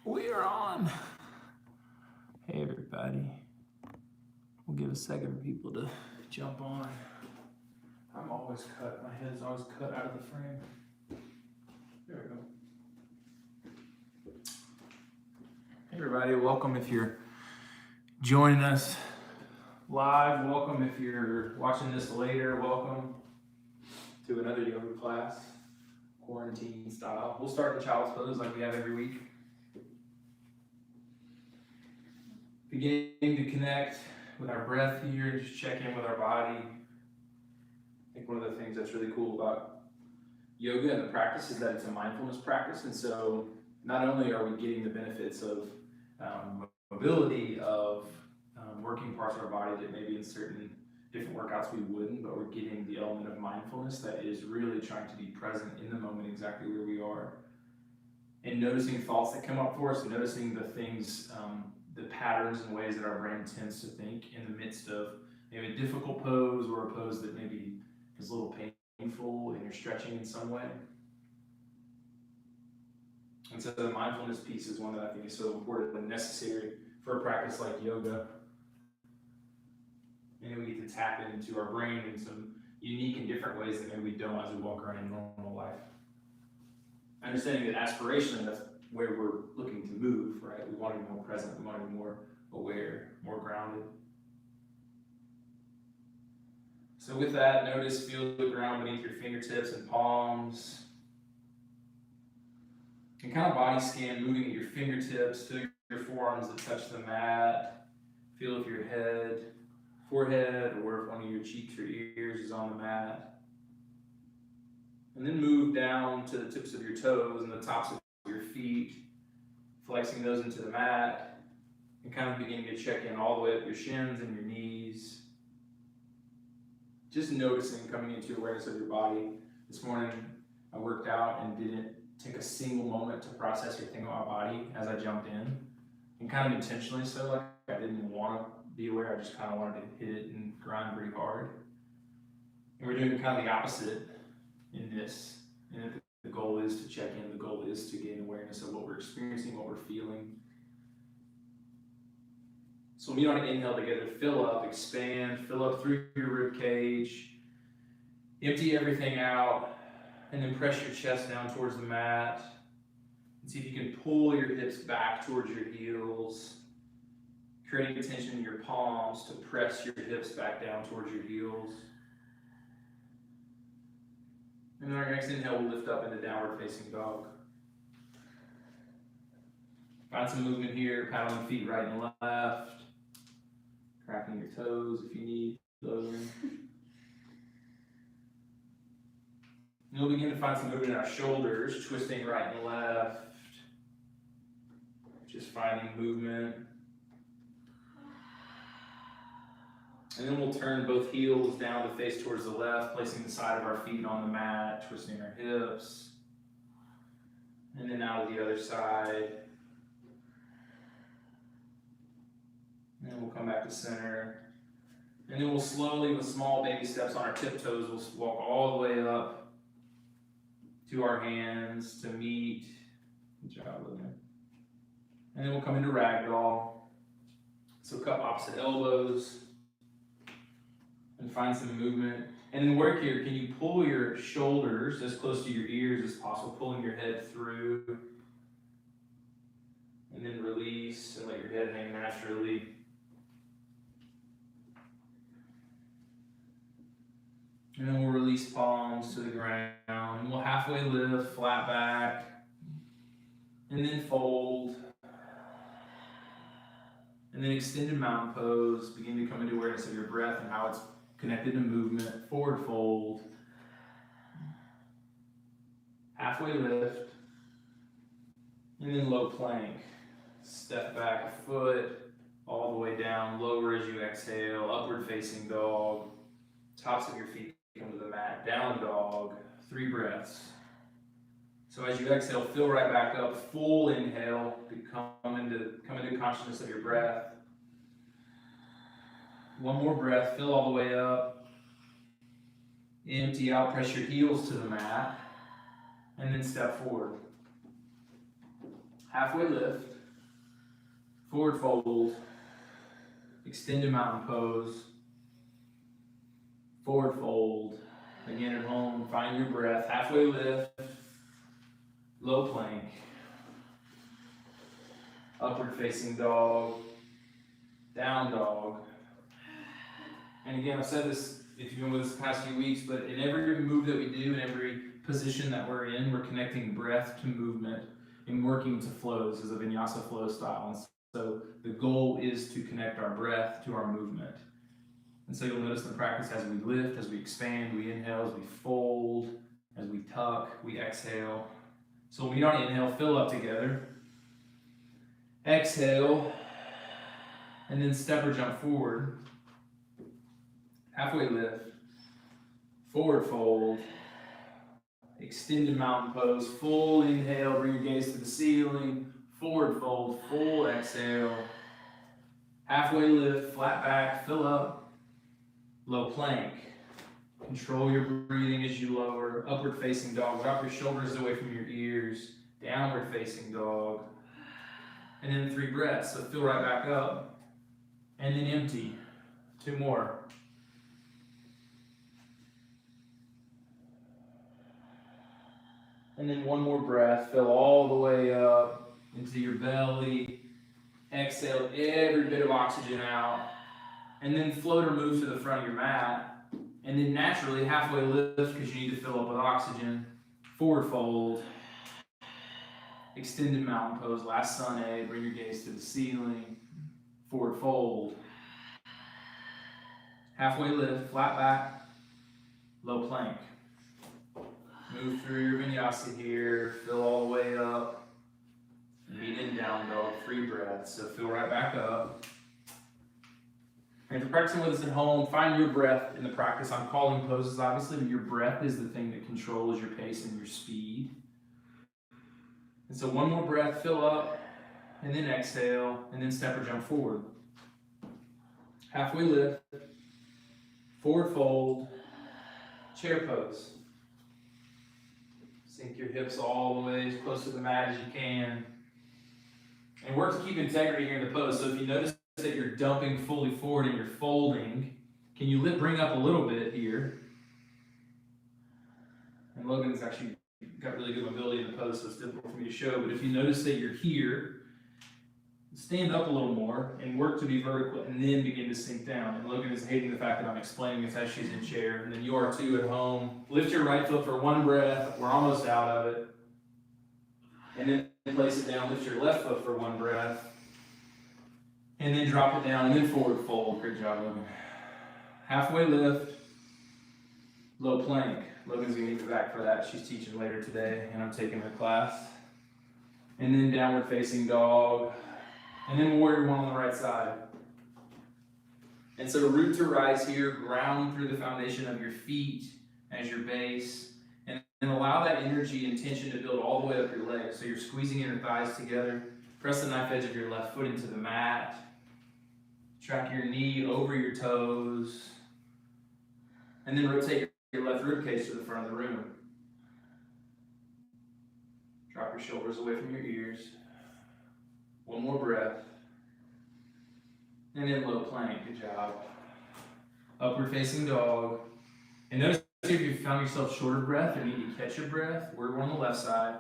We are on. Hey everybody. We'll give a second for people to jump on. I'm always cut. My head's always cut out of the frame. There we go. Hey everybody, welcome if you're joining us live. Welcome if you're watching this later. Welcome to another yoga class, quarantine style. We'll start in child's pose like we have every week. Beginning to connect with our breath here and just check in with our body. I think one of the things that's really cool about yoga and the practice is that it's a mindfulness practice. And so not only are we getting the benefits of mobility, of working parts of our body that maybe in certain different workouts we wouldn't, but we're getting the element of mindfulness that is really trying to be present in the moment exactly where we are. And noticing thoughts that come up for us, and noticing the things, the patterns and ways that our brain tends to think in the midst of maybe a difficult pose or a pose that maybe is a little painful and you're stretching in some way. And so the mindfulness piece is one that I think is so important and necessary for a practice like yoga. And we get to tap into our brain in some unique and different ways that maybe we don't as we walk around in normal life. Understanding that aspiration, that's where we're looking to move, right? We want to be more present, we want to be more aware, more grounded. So with that, notice, feel the ground beneath your fingertips and palms. And kind of body scan, moving at your fingertips, feel your forearms that touch the mat. Feel if your head, forehead, or if one of your cheeks or ears is on the mat. And then move down to the tips of your toes and the tops of your feet, flexing those into the mat, and kind of beginning to check in all the way up your shins and your knees. Just noticing, coming into awareness of your body. This morning, I worked out and didn't take a single moment to process or think about my body as I jumped in, and kind of intentionally so, like I didn't want to be aware, I just kind of wanted to hit it and grind pretty hard. And we're doing kind of the opposite in this, and the goal is to check in, the goal is to gain awareness of what we're experiencing, what we're feeling. So when you want to inhale together, fill up, expand, fill up through your rib cage, empty everything out, and then press your chest down towards the mat. And see if you can pull your hips back towards your heels, creating tension in your palms to press your hips back down towards your heels. And then our next inhale, we'll lift up into downward facing dog. Find some movement here, paddling the feet right and left, cracking your toes if you need those. And we'll begin to find some movement in our shoulders, twisting right and left, just finding movement. And then we'll turn both heels down to face towards the left, placing the side of our feet on the mat, twisting our hips. And then out to the other side. And then we'll come back to center. And then we'll slowly, with small baby steps on our tiptoes, we'll walk all the way up to our hands to meet. Good job, Olivia. And then we'll come into ragdoll. So cup opposite elbows. And find some movement. And then work here, can you pull your shoulders as close to your ears as possible, pulling your head through. And then release and let your head hang naturally. And then we'll release palms to the ground. And we'll halfway lift, flat back. And then fold. And then extended mountain pose. Begin to come into awareness of your breath and how it's connected to movement. Forward fold. Halfway lift. And then low plank. Step back a foot, all the way down, lower as you exhale, upward facing dog. Tops of your feet come to the mat, down dog, 3 breaths. So as you exhale, fill right back up, full inhale, come into consciousness of your breath. One more breath, fill all the way up. Empty out, press your heels to the mat, and then step forward. Halfway lift. forward fold, extended mountain pose, forward fold. Again at home, find your breath, halfway lift, low plank, upward facing dog, down dog. And again, I've said this if you've been with us the past few weeks, but in every move that we do, in every position that we're in, we're connecting breath to movement and working to flows as a vinyasa flow style. And so the goal is to connect our breath to our movement. And so you'll notice in the practice as we lift, as we expand, we inhale, as we fold, as we tuck, we exhale. So when we don't inhale, fill up together. Exhale, and then step or jump forward. Halfway lift, forward fold, extended mountain pose, full inhale, bring your gaze to the ceiling, forward fold, full exhale, halfway lift, flat back, fill up, low plank. Control your breathing as you lower, upward facing dog, drop your shoulders away from your ears, downward facing dog, and then 3 breaths, so fill right back up, and then empty, 2 more. And then 1 more breath, fill all the way up into your belly. Exhale every bit of oxygen out. And then float or move to the front of your mat. And then naturally halfway lift because you need to fill up with oxygen. Forward fold. Extended mountain pose, last sun A. Bring your gaze to the ceiling. Forward fold. Halfway lift, flat back, low plank. Move through your vinyasa here, fill all the way up. Meet in down dog, 3 breaths, so fill right back up. And if you're practicing with us at home, find your breath in the practice. I'm calling poses, obviously, but your breath is the thing that controls your pace and your speed. And so 1 more breath, fill up, and then exhale, and then step or jump forward. Halfway lift, forward fold, chair pose. Sink your hips all the way as close to the mat as you can. And work to keep integrity here in the pose. So if you notice that you're dumping fully forward and you're folding, can you bring up a little bit here? And Logan's actually got really good mobility in the pose, so it's difficult for me to show. But if you notice that you're here, stand up a little more and work to be vertical and then begin to sink down. And Logan is hating the fact that I'm explaining this as she's in chair. And then you are too at home. Lift your right foot for 1 breath. We're almost out of it. And then place it down. Lift your left foot for 1 breath. And then drop it down and then forward fold. Great job, Logan. Halfway lift. Low plank. Logan's going to need me back for that. She's teaching later today and I'm taking her class. And then downward facing dog. And then warrior 1 on the right side. And so root to rise here, ground through the foundation of your feet as your base. And then allow that energy and tension to build all the way up your legs. So you're squeezing your thighs together. Press the knife edge of your left foot into the mat. Track your knee over your toes. And then rotate your left rib cage to the front of the room. Drop your shoulders away from your ears. 1 more breath. And then low plank, good job. Upward facing dog. And notice if you found yourself short of breath or need to catch your breath, we're on the left side.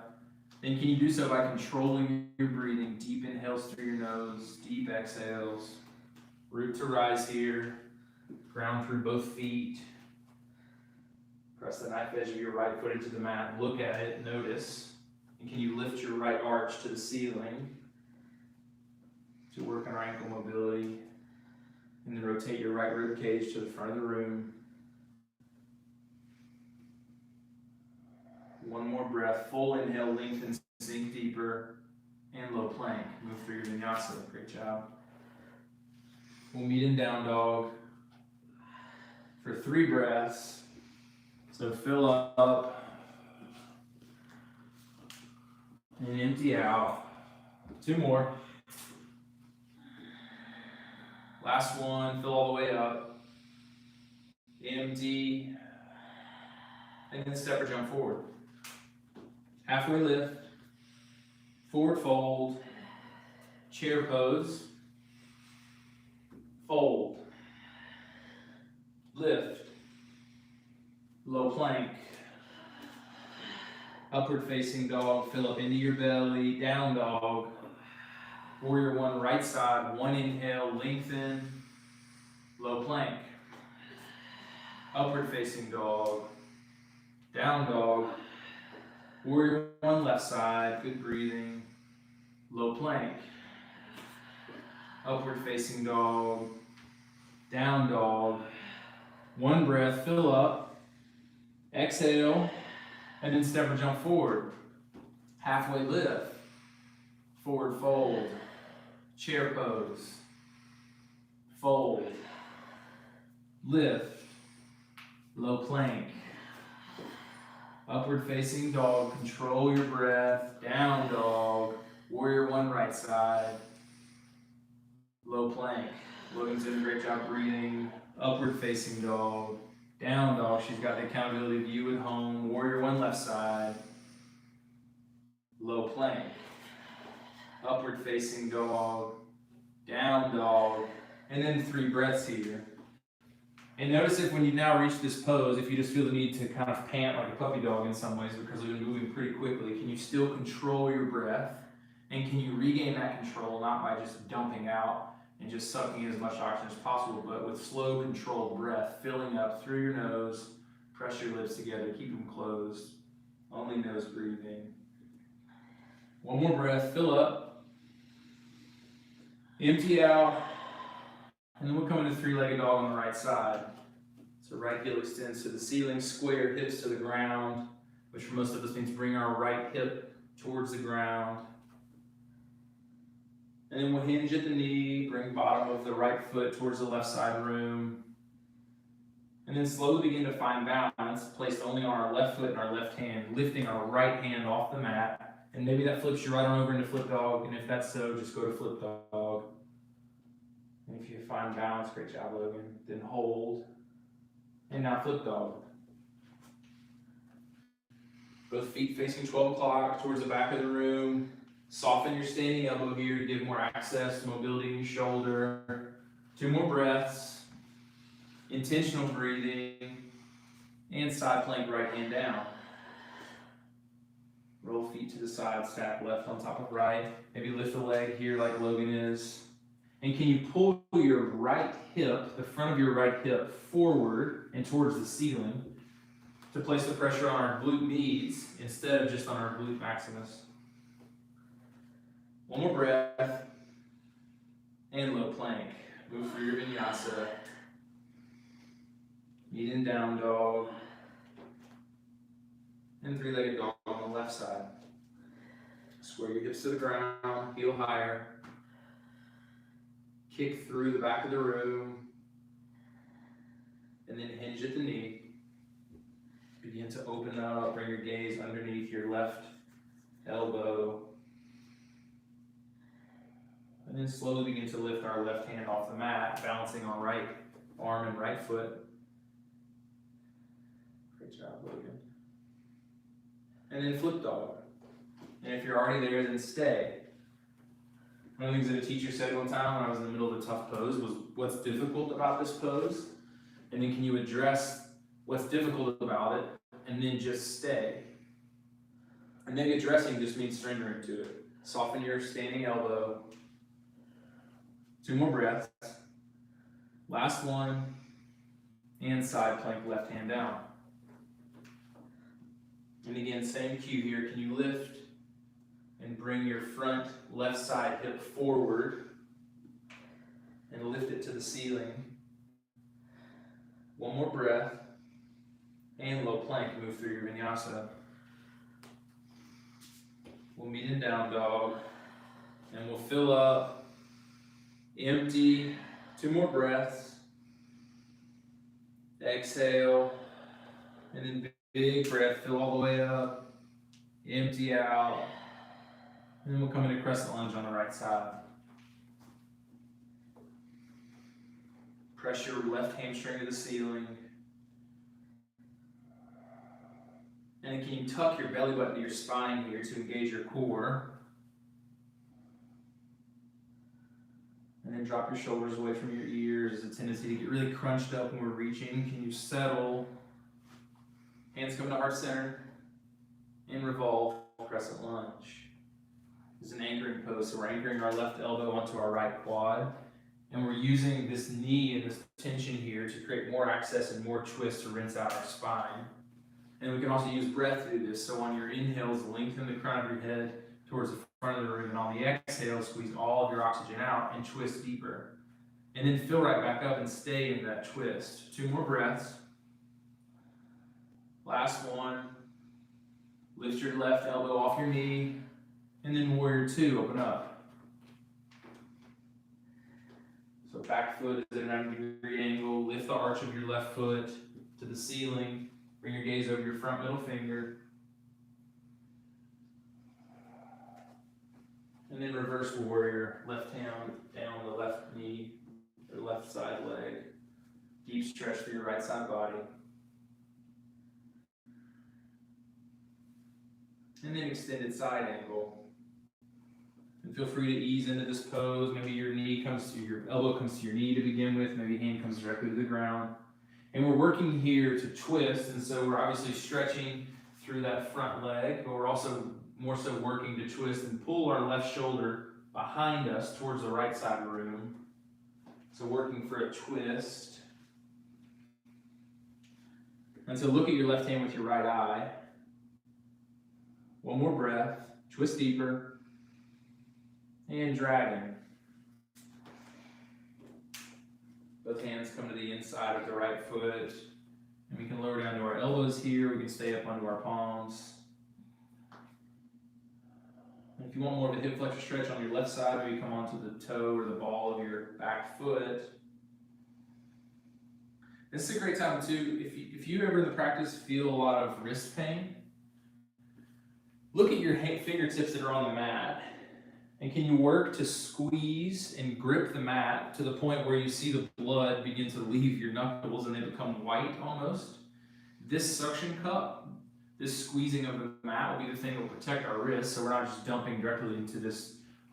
Then can you do so by controlling your breathing? Deep inhales through your nose, deep exhales. Root to rise here. Ground through both feet. Press the knife edge of your right foot into the mat. Look at it, notice. And can you lift your right arch to the ceiling? To work on our ankle mobility. And then rotate your right rib cage to the front of the room. 1 more breath. Full inhale, lengthen, sink deeper. And low plank. Move through your vinyasa. Great job. We'll meet in down dog for 3 breaths. So fill up and empty out. 2 more. Last one, fill all the way up. Empty. And then step or jump forward. Halfway lift. Forward fold. chair pose, fold, lift, low plank, upward facing dog, fill up into your belly, down dog, warrior one right side, one inhale, lengthen, low plank, upward facing dog, down dog, warrior one left side, good breathing, low plank, upward facing dog, down dog, one breath, fill up, exhale, and then step or jump forward, halfway lift, forward fold, chair pose, fold, lift, low plank, upward facing dog, control your breath, down dog, warrior one right side, low plank. Logan's doing a great job breathing, upward facing dog, down dog, she's got the accountability view at home, warrior one left side, low plank, upward facing dog, down dog, and then 3 breaths here. And notice if when you now reach this pose, if you just feel the need to kind of pant like a puppy dog in some ways because we've been moving pretty quickly, can you still control your breath? And can you regain that control, not by just dumping out and just sucking in as much oxygen as possible, but with slow, controlled breath, filling up through your nose, press your lips together, keep them closed, only nose breathing. One more breath, fill up, empty out, and then we'll come into 3-legged dog on the right side. So right heel extends to the ceiling, square hips to the ground, which for most of us means bring our right hip towards the ground. And then we'll hinge at the knee, bring bottom of the right foot towards the left side room. And then slowly begin to find balance, placed only on our left foot and our left hand, lifting our right hand off the mat. And maybe that flips you right on over into flip dog, and if that's so, just go to flip dog. And if you find balance, great job, Logan. Then hold. And now flip dog. Both feet facing 12 o'clock towards the back of the room. Soften your standing elbow here to give more access to mobility in your shoulder. 2 more breaths. Intentional breathing. And side plank, right hand down. Roll feet to the side, stack left on top of right. Maybe lift a leg here like Logan is. And can you pull your right hip, the front of your right hip, forward and towards the ceiling to place the pressure on our glute medius instead of just on our glute maximus. One more breath. And low plank. Move through your vinyasa. Knee and down dog. And 3-legged dog on the left side. Square your hips to the ground, heel higher. Kick through the back of the room, and then hinge at the knee. Begin to open up, bring your gaze underneath your left elbow. And then slowly begin to lift our left hand off the mat, balancing on right arm and right foot. Great job, Logan. And then flip dog. And if you're already there, then stay. One of the things that a teacher said one time when I was in the middle of a tough pose was, what's difficult about this pose? And then can you address what's difficult about it and then just stay? And maybe addressing just means surrendering to it. Soften your standing elbow. 2 more breaths. Last one. And side plank, left hand down. And again, same cue here. Can you lift and bring your front left side hip forward and lift it to the ceiling. 1 more breath. And low plank, move through your vinyasa. We'll meet in down dog. And we'll fill up, empty, 2 more breaths. Exhale, and then big breath, fill all the way up, empty out. And then we'll come into crescent lunge on the right side. Press your left hamstring to the ceiling. And then can you tuck your belly button to your spine here to engage your core? And then drop your shoulders away from your ears. There's a tendency to get really crunched up when we're reaching. Can you settle? Hands come to heart center. And revolve, crescent lunge. This is an anchoring pose, so we're anchoring our left elbow onto our right quad. And we're using this knee and this tension here to create more access and more twist to rinse out our spine. And we can also use breath to do this. So on your inhales, lengthen the crown of your head towards the front of the room. And on the exhale, squeeze all of your oxygen out and twist deeper. And then fill right back up and stay in that twist. 2 more breaths. Last one. Lift your left elbow off your knee. And then warrior 2, open up. So back foot is at a 90-degree angle. Lift the arch of your left foot to the ceiling. Bring your gaze over your front middle finger. And then reverse warrior. Left hand down the left knee or left side leg. Deep stretch through your right side body. And then extended side angle. And feel free to ease into this pose. Maybe your elbow comes to your knee to begin with. Maybe hand comes directly to the ground. And we're working here to twist, and so we're obviously stretching through that front leg, but we're also more so working to twist and pull our left shoulder behind us towards the right side of the room. So working for a twist. And so look at your left hand with your right eye. One more breath, twist deeper, and dragon. Both hands come to the inside of the right foot, and we can lower down to our elbows here. We can stay up onto our palms. And if you want more of a hip flexor stretch on your left side, maybe come onto the toe or the ball of your back foot. This is a great time too, if you ever in the practice feel a lot of wrist pain, look at your fingertips that are on the mat, and can you work to squeeze and grip the mat to the point where you see the blood begin to leave your knuckles and they become white almost? This suction cup, this squeezing of the mat will be the thing that will protect our wrists, so we're not just dumping directly into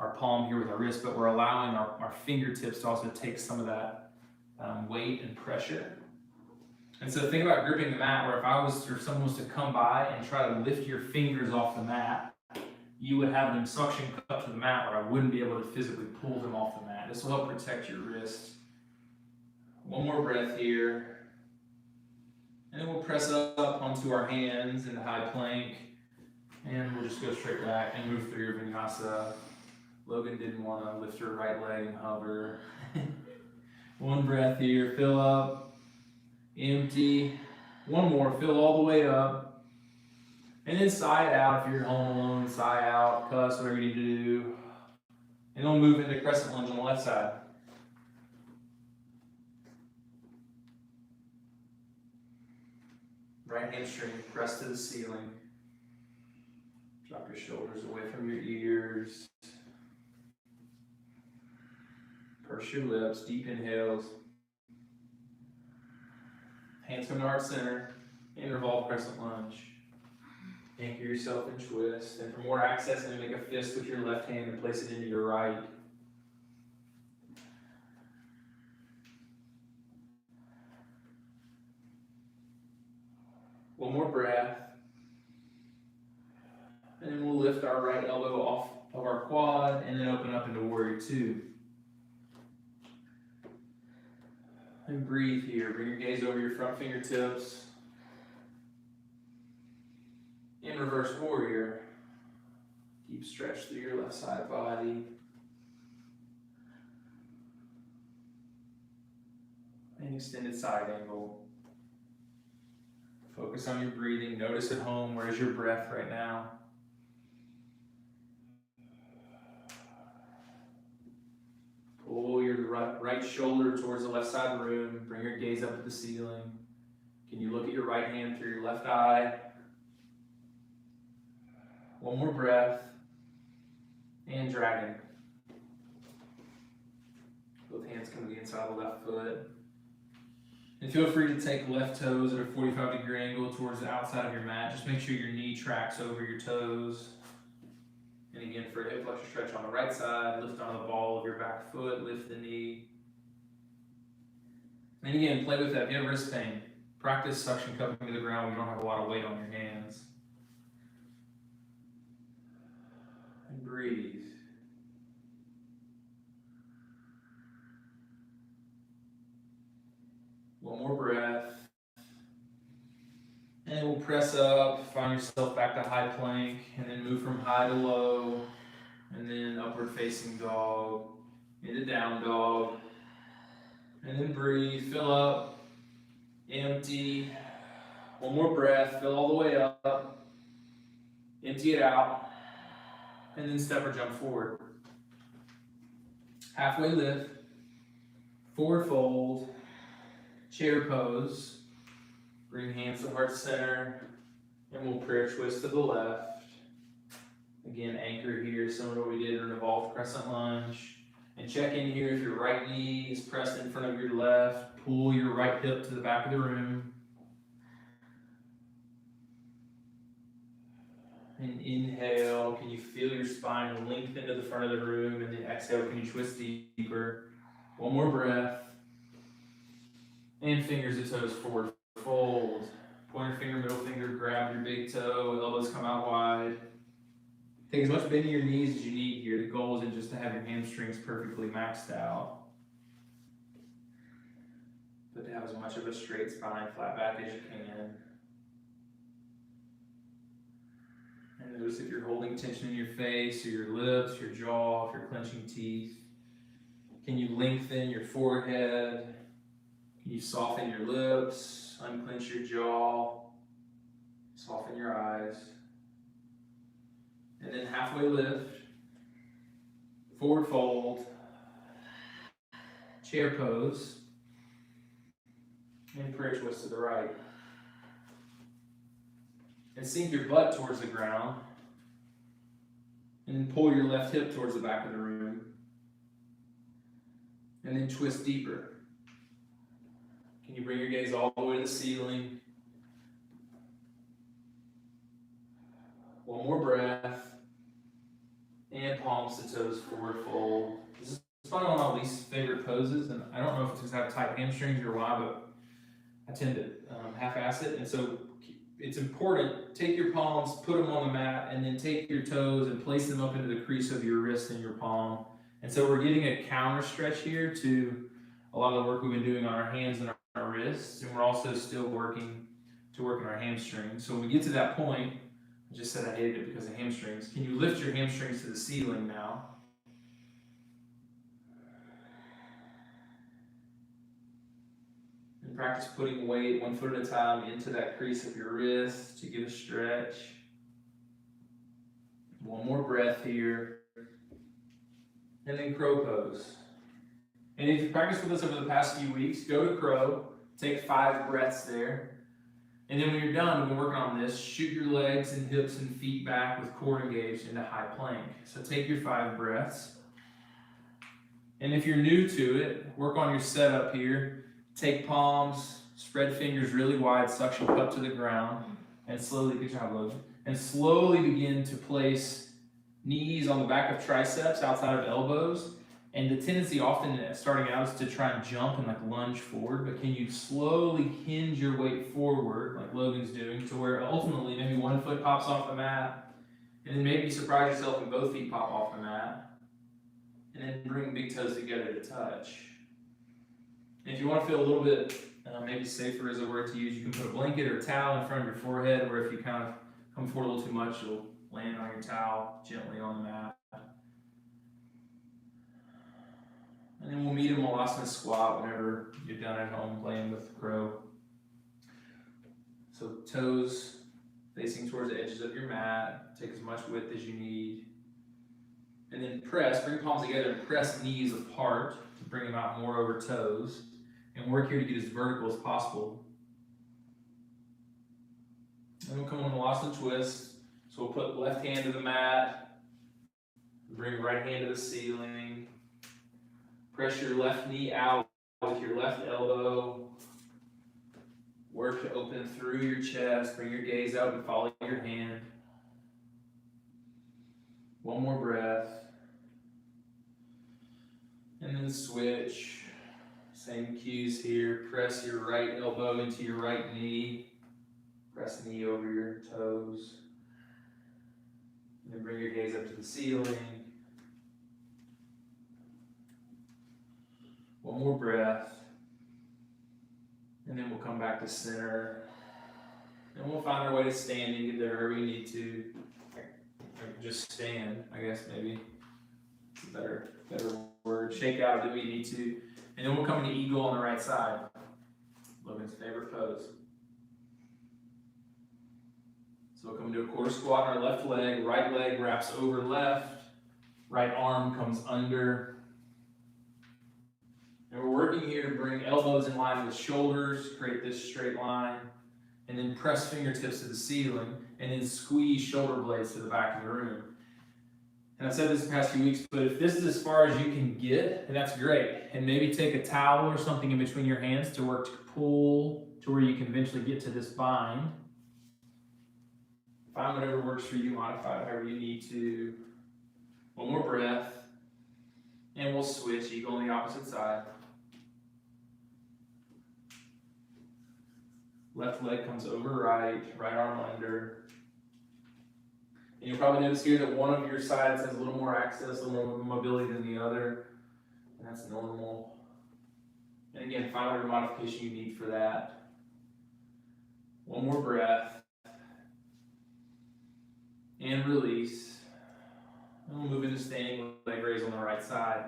our palm here with our wrist, but we're allowing our fingertips to also take some of that weight and pressure. And so think about gripping the mat, where if someone was to come by and try to lift your fingers off the mat, you would have them suction cup to the mat where I wouldn't be able to physically pull them off the mat. This will help protect your wrist. One more breath here. And then we'll press up onto our hands in the high plank. And we'll just go straight back and move through your vinyasa. Logan didn't want to lift her right leg and hover. One breath here, fill up. Empty. One more, fill all the way up. And then sigh it out if you're at home alone. Sigh out, cuss, whatever you need to do. And then we'll move into crescent lunge on the left side. Right hamstring, press to the ceiling. Drop your shoulders away from your ears. Purse your lips, deep inhales. Hands come to heart center, and revolve crescent lunge. Anchor yourself and twist. And for more access, then make a fist with your left hand and place it into your right. One more breath. And then we'll lift our right elbow off of our quad and then open up into warrior 2. And breathe here. Bring your gaze over your front fingertips. In reverse warrior. Deep stretch through your left side body. And extended side angle. Focus on your breathing. Notice at home, where's your breath right now? Pull your right shoulder towards the left side of the room. Bring your gaze up at the ceiling. Can you look at your right hand through your left eye? One more breath. And dragon. Both hands come to the inside of the left foot. And feel free to take left toes at a 45-degree angle towards the outside of your mat. Just make sure your knee tracks over your toes. And again, for a hip flexor stretch on the right side, lift on the ball of your back foot, lift the knee. And again, play with that. If you have wrist pain, practice suction cupping to the ground when you don't have a lot of weight on your hands. And breathe. One more breath. And then we'll press up, find yourself back to high plank, and then move from high to low, and then upward facing dog, into down dog. And then breathe, fill up, empty. One more breath, fill all the way up, empty it out, and then step or jump forward. Halfway lift, forward fold, chair pose. Bring hands to heart center, and we'll prayer twist to the left. Again, anchor here, similar to what we did in an evolved crescent lunge. And check in here if your right knee is pressed in front of your left. Pull your right hip to the back of the room. And inhale, can you feel your spine lengthen to the front of the room? And then exhale, can you twist deeper? One more breath. And fingers to toes forward. Fold. Pointer finger, middle finger, grab your big toe, elbows come out wide. Take as much bend in your knees as you need here. The goal isn't just to have your hamstrings perfectly maxed out, but to have as much of a straight spine, flat back as you can. And notice if you're holding tension in your face or your lips, your jaw, if you're clenching teeth. Can you lengthen your forehead? Can you soften your lips, unclench your jaw, soften your eyes. And then halfway lift, forward fold, chair pose, and prayer twist to the right. And sink your butt towards the ground, and then pull your left hip towards the back of the room, and then twist deeper. Can you bring your gaze all the way to the ceiling? One more breath. And palms to toes, forward fold. This is one of my least favorite poses, and I don't know if it's because I have tight hamstrings or why, but I tend to half-ass it. And so it's important, take your palms, put them on the mat, and then take your toes and place them up into the crease of your wrist and your palm. And so we're getting a counter stretch here to a lot of the work we've been doing on our hands and our wrists, and we're also still working to work on our hamstrings. So when we get to that point, I just said I hated it because of hamstrings. Can you lift your hamstrings to the ceiling now? And practice putting weight 1 foot at a time into that crease of your wrist to get a stretch. One more breath here. And then crow pose. And if you practiced with us over the past few weeks, go to crow, take 5 breaths there. And then when you're done, we've been working on this, shoot your legs and hips and feet back with core engaged into high plank. So take your 5 breaths. And if you're new to it, work on your setup here. Take palms, spread fingers really wide, suction cup to the ground, and slowly, good job, Logan, and slowly begin to place knees on the back of triceps outside of elbows. And the tendency often starting out is to try and jump and like lunge forward, but can you slowly hinge your weight forward like Logan's doing to where ultimately maybe 1 foot pops off the mat, and then maybe surprise yourself and both feet pop off the mat, and then bring big toes together to touch. And if you want to feel a little bit maybe safer is a word to use, you can put a blanket or a towel in front of your forehead, where if you kind of come forward a little too much, you'll land on your towel gently on the mat. And then we'll meet in Malasana squat whenever you're done at home playing with crow. So toes facing towards the edges of your mat. Take as much width as you need. And then press, bring palms together and press knees apart to bring them out more over toes. And work here to get as vertical as possible. And we'll come on Malasana twist. So we'll put left hand to the mat. Bring right hand to the ceiling. Press your left knee out with your left elbow. Work to open through your chest. Bring your gaze out and follow your hand. One more breath. And then switch. Same cues here. Press your right elbow into your right knee. Press knee over your toes. And then bring your gaze up to the ceiling. One more breath. And then we'll come back to center. And we'll find our way to standing, get there wherever we need to. Or just stand, I guess maybe. It's a better word. Shake out if we need to. And then we'll come into eagle on the right side. Logan's favorite pose. So we'll come into a quarter squat on our left leg. Right leg wraps over left. Right arm comes under. And we're working here to bring elbows in line with shoulders, create this straight line. And then press fingertips to the ceiling. And then squeeze shoulder blades to the back of the room. And I've said this the past few weeks, but if this is as far as you can get, then that's great. And maybe take a towel or something in between your hands to work to pull to where you can eventually get to this bind. Find whatever works for you, modify it however you need to. One more breath. And we'll switch, eagle on the opposite side. Left leg comes over right, right arm under. And you'll probably notice here that one of your sides has a little more access, a little more mobility than the other. And that's normal. And again, find whatever modification you need for that. One more breath. And release. And we'll move into standing leg raise on the right side.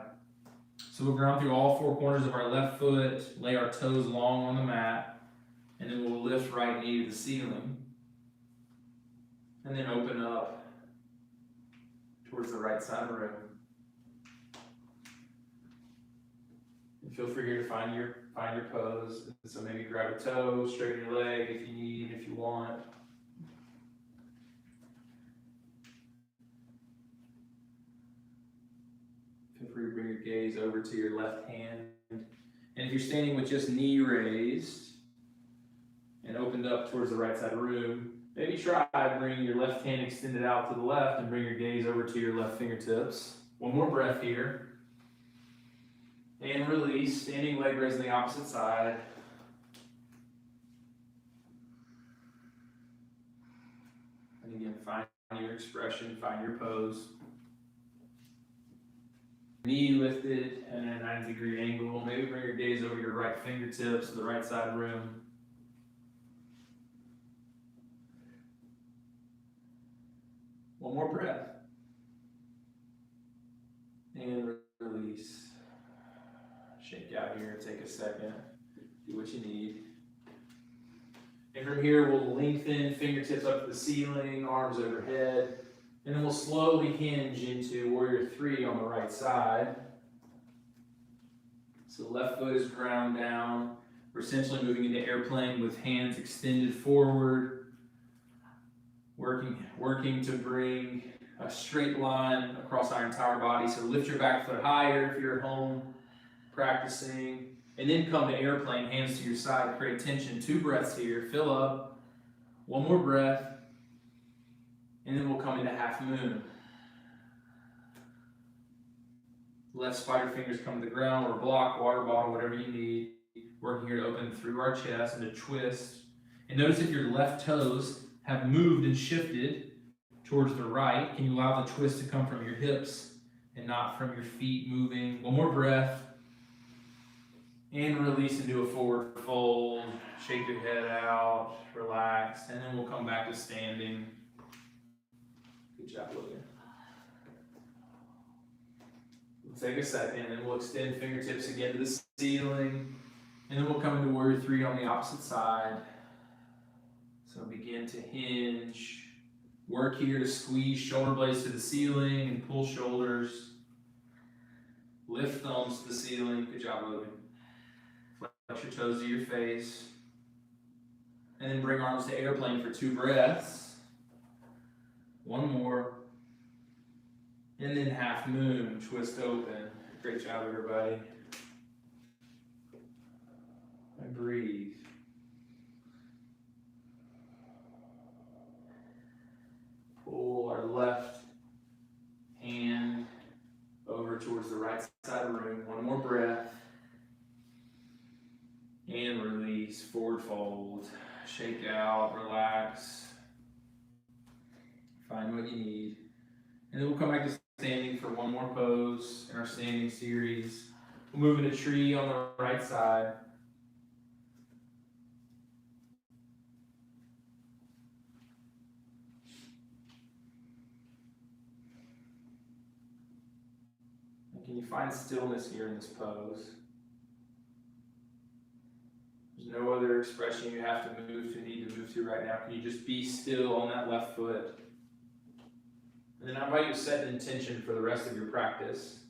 So we'll ground through all four corners of our left foot, lay our toes long on the mat, and then we'll lift right knee to the ceiling. And then open up towards the right side of the room. And feel free here to find your pose. So maybe grab a toe, straighten your leg if you need, if you want. Feel free to bring your gaze over to your left hand. And if you're standing with just knee raised and opened up towards the right side of the room, maybe try bringing your left hand extended out to the left and bring your gaze over to your left fingertips. One more breath here. And release, standing leg raise on the opposite side. And again, find your expression, find your pose. Knee lifted and at a 90-degree angle. Maybe bring your gaze over your right fingertips to the right side of the room. One more breath. And release. Shake out here, take a second. Do what you need. And from here, we'll lengthen fingertips up to the ceiling, arms overhead. And then we'll slowly hinge into warrior three on the right side. So left foot is ground down. We're essentially moving into airplane with hands extended forward. Working to bring a straight line across our entire body. So lift your back foot higher if you're at home practicing. And then come to airplane, hands to your side, create tension. 2 breaths here, fill up. One more breath. And then we'll come into half moon. Left spider fingers come to the ground, or block, water bottle, whatever you need. Working here to open through our chest and to twist. And notice if your left toes have moved and shifted towards the right, can you allow the twist to come from your hips and not from your feet moving? One more breath. And release into a forward fold. Shake your head out, relax, and then we'll come back to standing. Good job, Logan. We'll take a second, and we'll extend fingertips again to the ceiling. And then we'll come into warrior three on the opposite side. So begin to hinge. Work here to squeeze shoulder blades to the ceiling and pull shoulders. Lift thumbs to the ceiling. Good job, Logan. Flex your toes to your face. And then bring arms to airplane for 2 breaths. One more. And then half moon, twist open. Great job, everybody. And breathe. Pull our left hand over towards the right side of the room. One more breath. And release, forward fold, shake out, relax. Find what you need. And then we'll come back to standing for one more pose in our standing series. We'll move into tree on the right side. And can you find stillness here in this pose? There's no other expression you have to need to move to right now. Can you just be still on that left foot? And then I invite you to set an intention for the rest of your practice.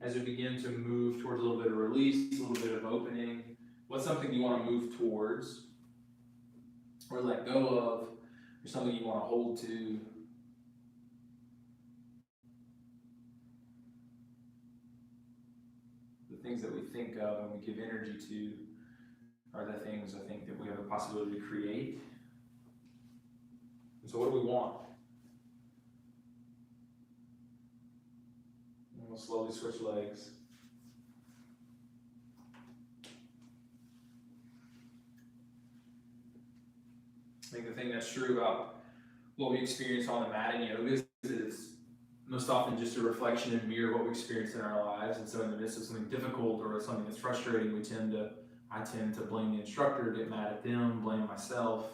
As we begin to move towards a little bit of release, a little bit of opening, what's something you want to move towards or let go of, or something you want to hold to? The things that we think of and we give energy to are the things I think that we have the possibility to create. And so what do we want? And we'll slowly switch legs. I think the thing that's true about what we experience on the mat in yoga is that it's most often just a reflection and mirror of what we experience in our lives. And so in the midst of something difficult or something that's frustrating, I tend to blame the instructor, get mad at them, blame myself.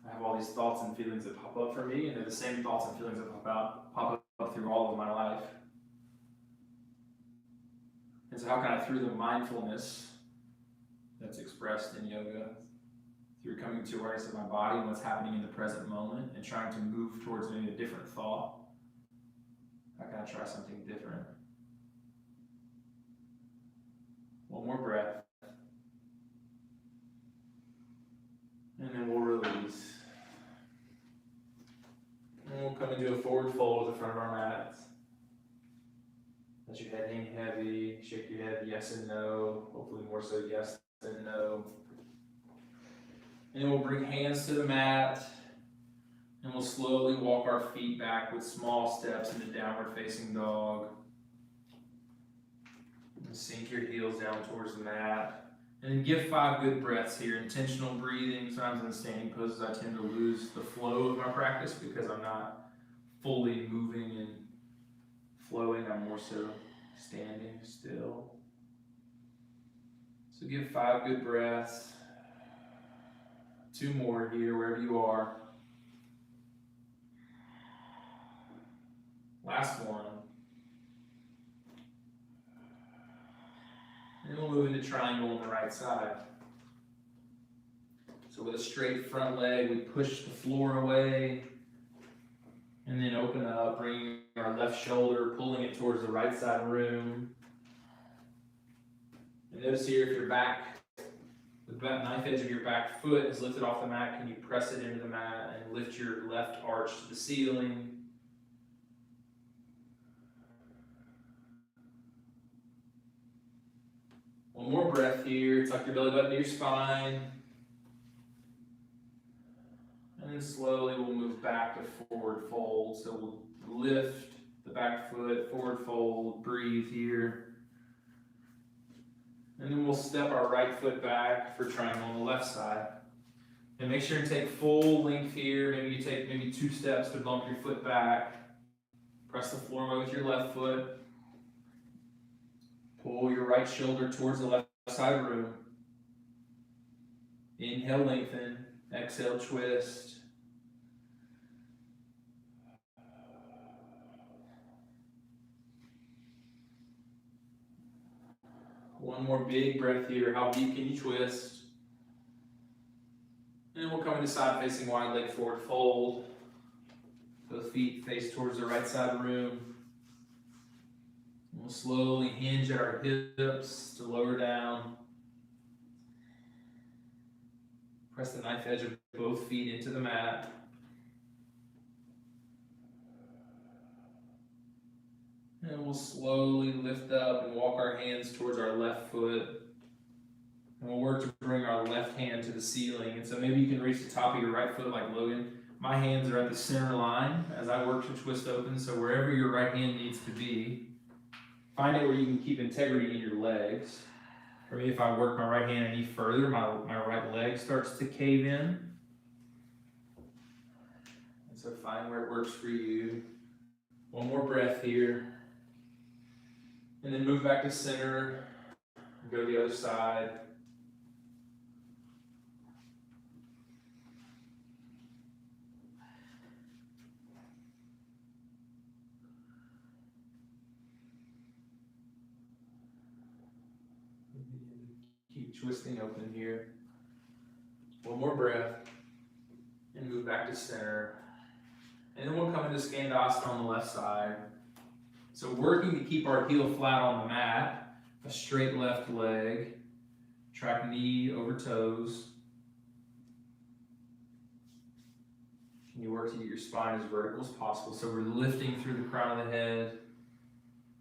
I have all these thoughts and feelings that pop up for me, and they're the same thoughts and feelings that pop up through all of my life. And so how can I, through the mindfulness that's expressed in yoga, through coming to awareness of my body and what's happening in the present moment and trying to move towards maybe a different thought, how can I try something different? One more breath. And then we'll release. And we'll come into a forward fold at the front of our mats. Let your head hang heavy. Shake your head yes and no. Hopefully more so yes than no. And then we'll bring hands to the mat. And we'll slowly walk our feet back with small steps into downward facing dog. And sink your heels down towards the mat. And then give 5 good breaths here. Intentional breathing. Sometimes in the standing poses I tend to lose the flow of my practice because I'm not fully moving and flowing. I'm more so standing still. So give 5 good breaths. 2 more here, wherever you are. Last one. And we'll move into triangle on the right side. So with a straight front leg, we push the floor away. And then open up, bringing our left shoulder, pulling it towards the right side of the room. And notice here if your back, the knife edge of your back foot is lifted off the mat, can you press it into the mat and lift your left arch to the ceiling? One more breath here. Tuck your belly button to your spine. And then slowly we'll move back to forward fold. So we'll lift the back foot, forward fold, breathe here. And then we'll step our right foot back for triangle on the left side. And make sure to take full length here. Maybe you take 2 steps to bump your foot back. Press the floor away with your left foot. Pull your right shoulder towards the left side of the room. Inhale, lengthen. Exhale, twist. One more big breath here. How deep can you twist? And we'll come into side facing wide leg forward fold. Both feet face towards the right side of the room. We'll slowly hinge at our hips to lower down. Press the knife edge of both feet into the mat. And we'll slowly lift up and walk our hands towards our left foot. And we'll work to bring our left hand to the ceiling. And so maybe you can reach the top of your right foot like Logan, My hands are at the center line as I work to twist open, so wherever your right hand needs to be, find out where you can keep integrity in your legs. For me, if I work my right hand any further, my right leg starts to cave in. And so find where it works for you. One more breath here. And then move back to center. Go to the other side. Keep twisting open here. One more breath. And move back to center. And then we'll come into Skandasana on the left side. So working to keep our heel flat on the mat, a straight left leg, track knee over toes. Can you work to get your spine as vertical as possible? So we're lifting through the crown of the head.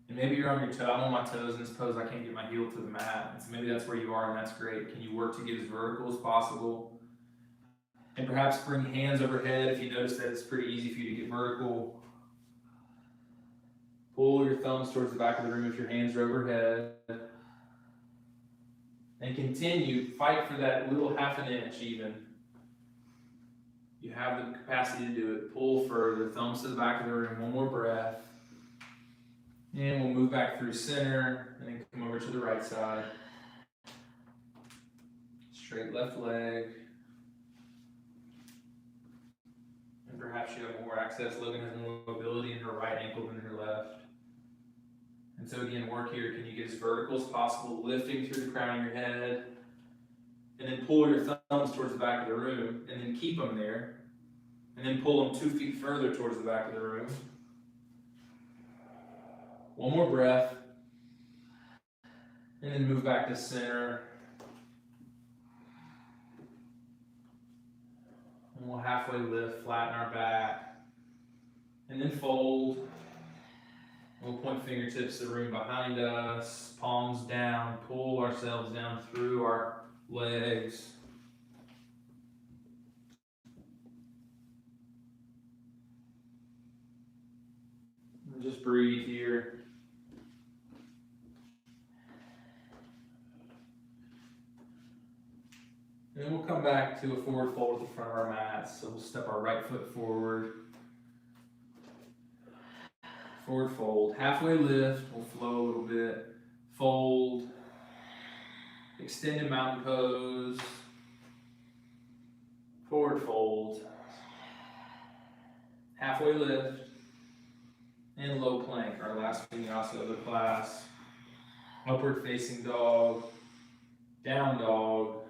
And maybe you're on your toe. I'm on my toes in this pose. I can't get my heel to the mat. And so maybe that's where you are, and that's great. Can you work to get as vertical as possible? And perhaps bring hands overhead if you notice that it's pretty easy for you to get vertical. Pull your thumbs towards the back of the room if your hands are overhead. And continue, fight for that little half an inch even. You have the capacity to do it. Pull further, thumbs to the back of the room, one more breath. And we'll move back through center and then come over to the right side. Straight left leg. And perhaps you have more access. Logan has more mobility in her right ankle than her left. And so again, work here. Can you get as vertical as possible, lifting through the crown of your head, and then pull your thumbs towards the back of the room, and then keep them there, and then pull them 2 feet further towards the back of the room. One more breath, and then move back to center. And we'll halfway lift, flatten our back, and then fold. We'll point fingertips to the room behind us, palms down, pull ourselves down through our legs. And just breathe here. And then we'll come back to a forward fold at the front of our mats. So we'll step our right foot forward. Forward fold, halfway lift, we'll flow a little bit, fold, extended mountain pose, forward fold, halfway lift, and low plank, our last vinyasa of the class, upward facing dog, down dog,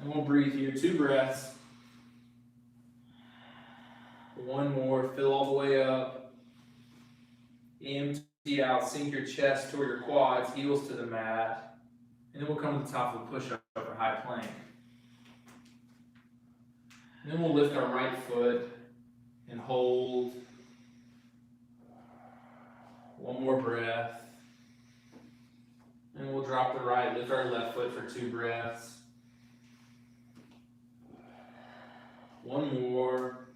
and we'll breathe here, 2 breaths, one more, fill all the way up. Empty out, sink your chest toward your quads, heels to the mat, and then we'll come to the top of a push-up or high plank. And then we'll lift our right foot and hold. One more breath. And we'll drop the right, lift our left foot for 2 breaths. One more.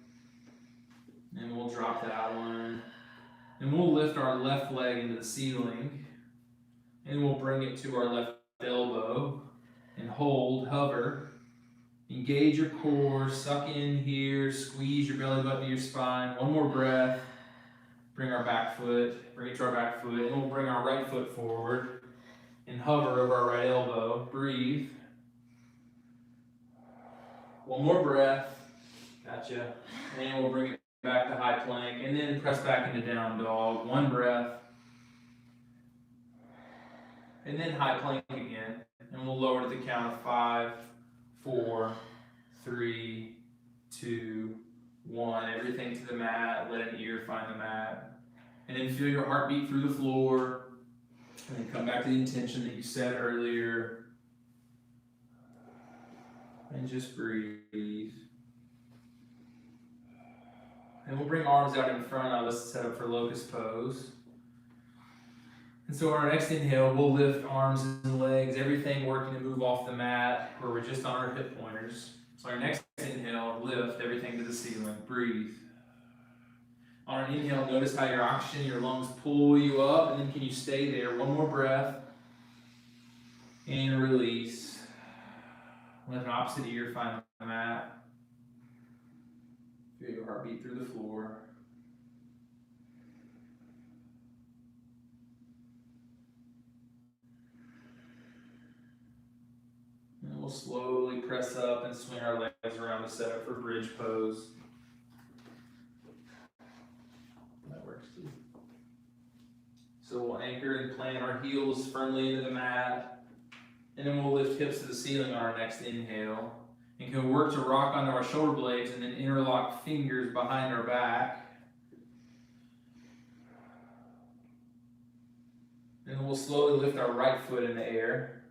And we'll drop that one. And we'll lift our left leg into the ceiling, and we'll bring it to our left elbow, and hold, hover. Engage your core, suck in here, squeeze your belly button to your spine. One more breath. Bring our back foot, bring it to our back foot, and we'll bring our right foot forward, and hover over our right elbow. Breathe. One more breath. Gotcha. And we'll bring it back to high plank, and then press back into down dog. One breath. And then high plank again. And we'll lower to the count of 5, 4, 3, 2, 1. Everything to the mat. Let an ear find the mat. And then feel your heartbeat through the floor. And then come back to the intention that you set earlier. And just breathe. And we'll bring arms out in front of us, set up for locust pose. And so on our next inhale, we'll lift arms and legs, everything working to move off the mat, where we're just on our hip pointers. So our next inhale, lift everything to the ceiling. Breathe. On an inhale, notice how your oxygen, your lungs pull you up, and then can you stay there? One more breath. And release. Let an opposite ear find the mat. Feel your heartbeat through the floor. And we'll slowly press up and swing our legs around to set up for bridge pose. That works too. So we'll anchor and plant our heels firmly into the mat. And then we'll lift hips to the ceiling on our next inhale. And can work to rock onto our shoulder blades and then interlock fingers behind our back. And then we'll slowly lift our right foot in the air.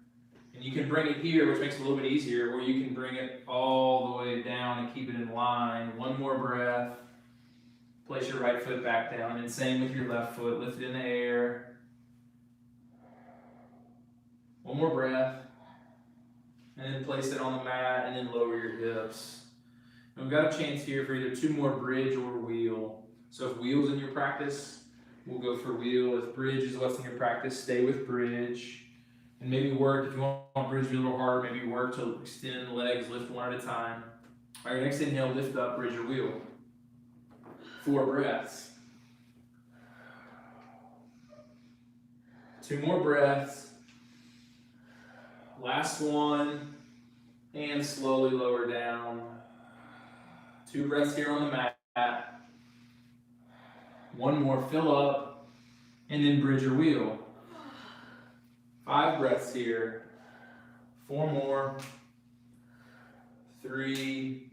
And you can bring it here, which makes it a little bit easier, or you can bring it all the way down and keep it in line. One more breath. Place your right foot back down, and same with your left foot. Lift it in the air. One more breath. And then place it on the mat, and then lower your hips. And we've got a chance here for either two more bridge or wheel. So if wheel's in your practice, we'll go for wheel. If bridge is what's in your practice, stay with bridge. And maybe work, if you want bridge to be a little harder, maybe work to extend the legs, lift one at a time. All right, next inhale, lift up, bridge or wheel. 4 breaths. 2 more breaths. Last one, and slowly lower down. 2 breaths here on the mat. 1 more, fill up, and then bridge or wheel. 5 breaths here. 4 more. 3,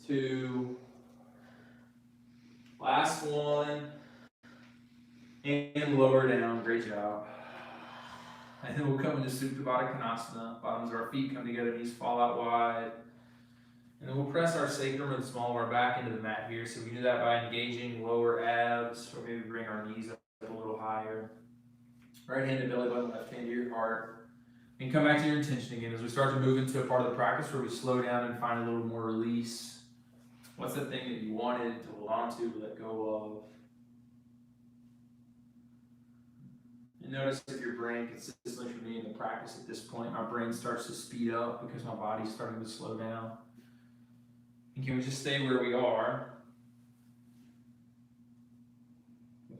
2, last one, and lower down. Great job. And then we'll come into Supta Baddha Konasana. Bottoms of our feet come together, knees fall out wide. And then we'll press our sacrum and the small of our back into the mat here. So we do that by engaging lower abs, or maybe bring our knees up a little higher. Right hand to belly button, left hand to your heart. And come back to your intention again as we start to move into a part of the practice where we slow down and find a little more release. What's the thing that you wanted to hold on to, let go of? And notice if your brain, consistently for me in the practice at this point, my brain starts to speed up because my body's starting to slow down. And can we just stay where we are?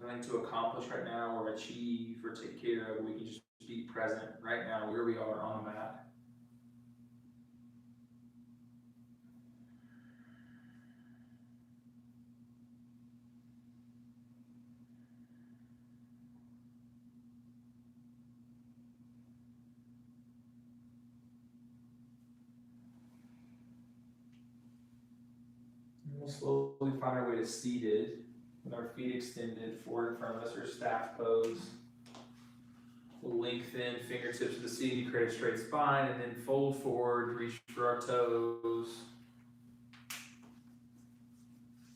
Nothing to accomplish right now or achieve or take care of. We can just be present right now where we are on the mat. And we'll slowly find our way to seated with our feet extended forward in front of us, or staff pose. We'll lengthen fingertips to the ceiling, create a straight spine, and then fold forward, reach for our toes.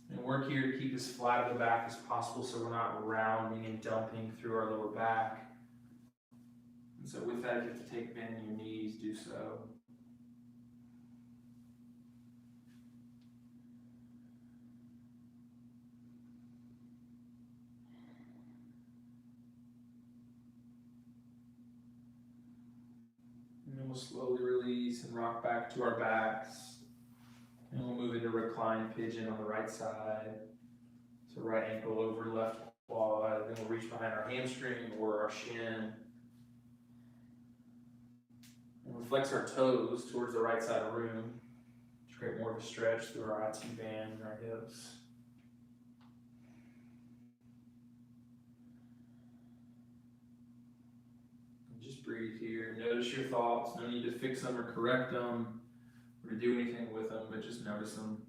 And work here to keep as flat at the back as possible so we're not rounding and dumping through our lower back. And so with that, if you have to take bend in your knees, do so. And then we'll slowly release and rock back to our backs. And we'll move into reclined pigeon on the right side. So right ankle over left quad. Then we'll reach behind our hamstring or our shin. And we'll flex our toes towards the right side of the room to create more of a stretch through our IT band and our hips. Just breathe here. Notice your thoughts. No need to fix them or correct them or to do anything with them, but just notice them.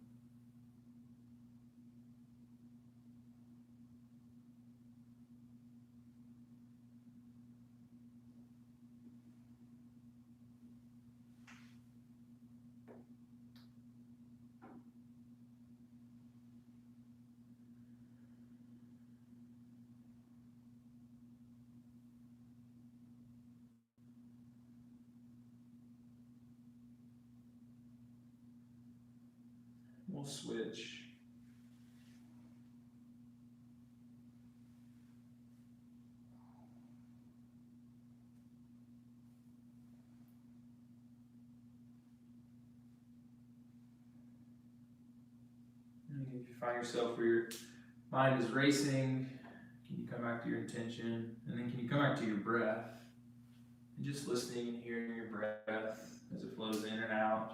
We'll switch. And if you find yourself where your mind is racing, can you come back to your intention? And then can you come back to your breath? And just listening and hearing your breath as it flows in and out.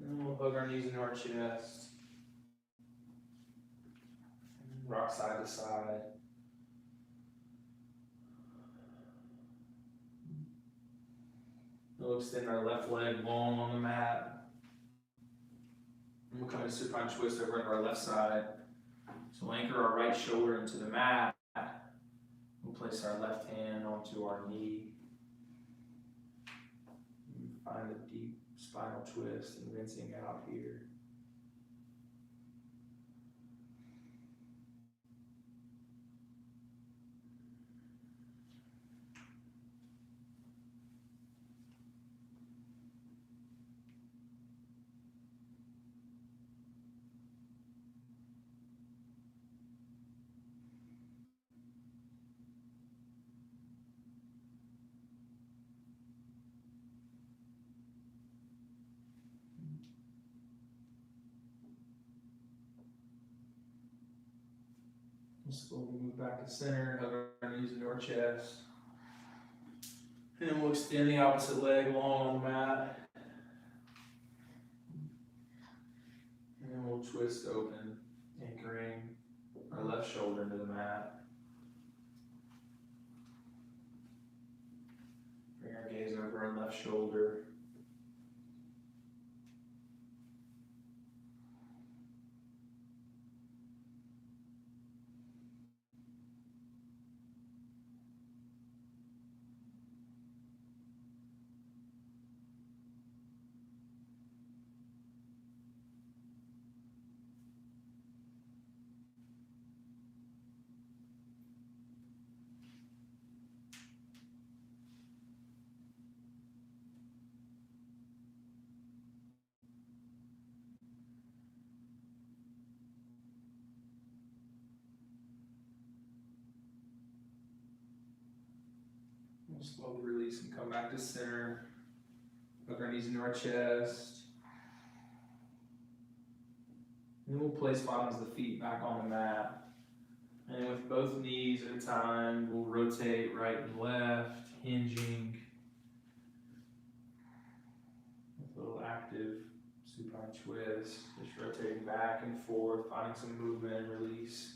And we'll hug our knees into our chest. Rock side to side. We'll extend our left leg long on the mat. And we'll come into supine twist over into our left side. So we'll anchor our right shoulder into the mat. We'll place our left hand onto our knee. And find a deep spinal twist and rinsing out here. We'll slowly move back to center, hug our knees into our chest. And then we'll extend the opposite leg long on the mat. And then we'll twist open, anchoring our left shoulder into the mat. Bring our gaze over our left shoulder. We'll slowly release and come back to center. Hug our knees into our chest. And then we'll place bottoms of the feet back on the mat. And with both knees at a time, we'll rotate right and left, hinging. With a little active supine twist, just rotating back and forth, finding some movement and release.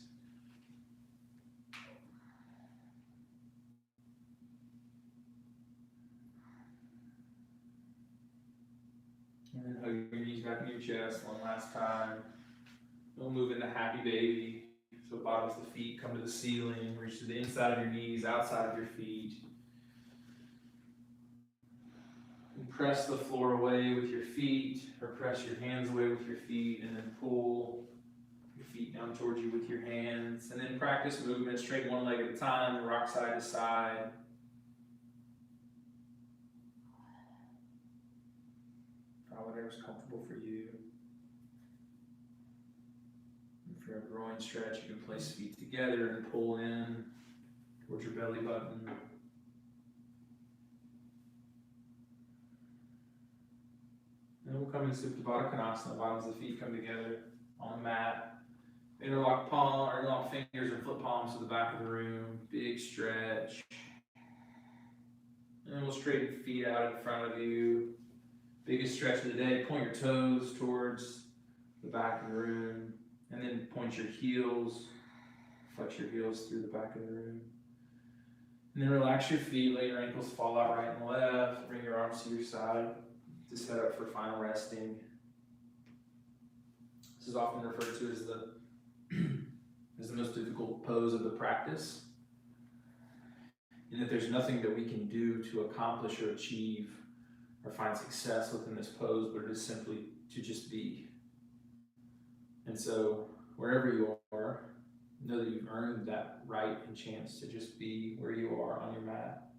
And then hug your knees back in your chest one last time. We'll move into happy baby. So bottoms of the feet come to the ceiling, reach to the inside of your knees, outside of your feet. And press the floor away with your feet, or press your hands away with your feet, and then pull your feet down towards you with your hands. And then practice movement, straighten one leg at a time, rock side to side. Try whatever's comfortable for you. For a groin stretch, you can place feet together and pull in towards your belly button. And we'll come into Supta Baddha Konasana. Bottoms of the feet come together on the mat. Interlock fingers or flip palms to the back of the room. Big stretch. And then we'll straighten feet out in front of you. Biggest stretch of the day. Point your toes towards the back of the room. And then point your heels, flex your heels through the back of the room. And then relax your feet, let your ankles fall out right and left. Bring your arms to your side to set up for final resting. This is often referred to as the most difficult pose of the practice. and that there's nothing that we can do to accomplish or achieve or find success within this pose, but it is simply to just be. And so wherever you are, know that you've earned that right and chance to just be where you are on your mat.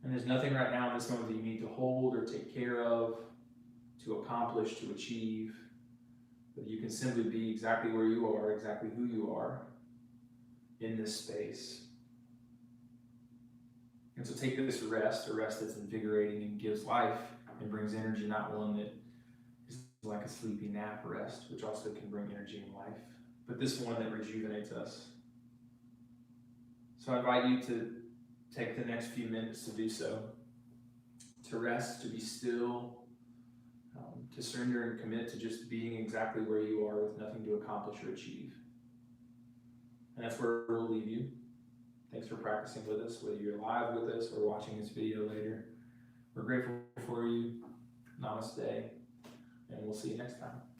And there's nothing right now in this moment that you need to hold or take care of, to accomplish, to achieve. But you can simply be exactly where you are, exactly who you are in this space. And so take this rest, a rest that's invigorating and gives life and brings energy, not one that is like a sleepy nap rest, which also can bring energy and life, but this one that rejuvenates us. So I invite you to take the next few minutes to do so, to rest, to be still, to surrender and commit to just being exactly where you are with nothing to accomplish or achieve. And that's where we'll leave you. Thanks for practicing with us, whether you're live with us or watching this video later. We're grateful for you. Namaste, and we'll see you next time.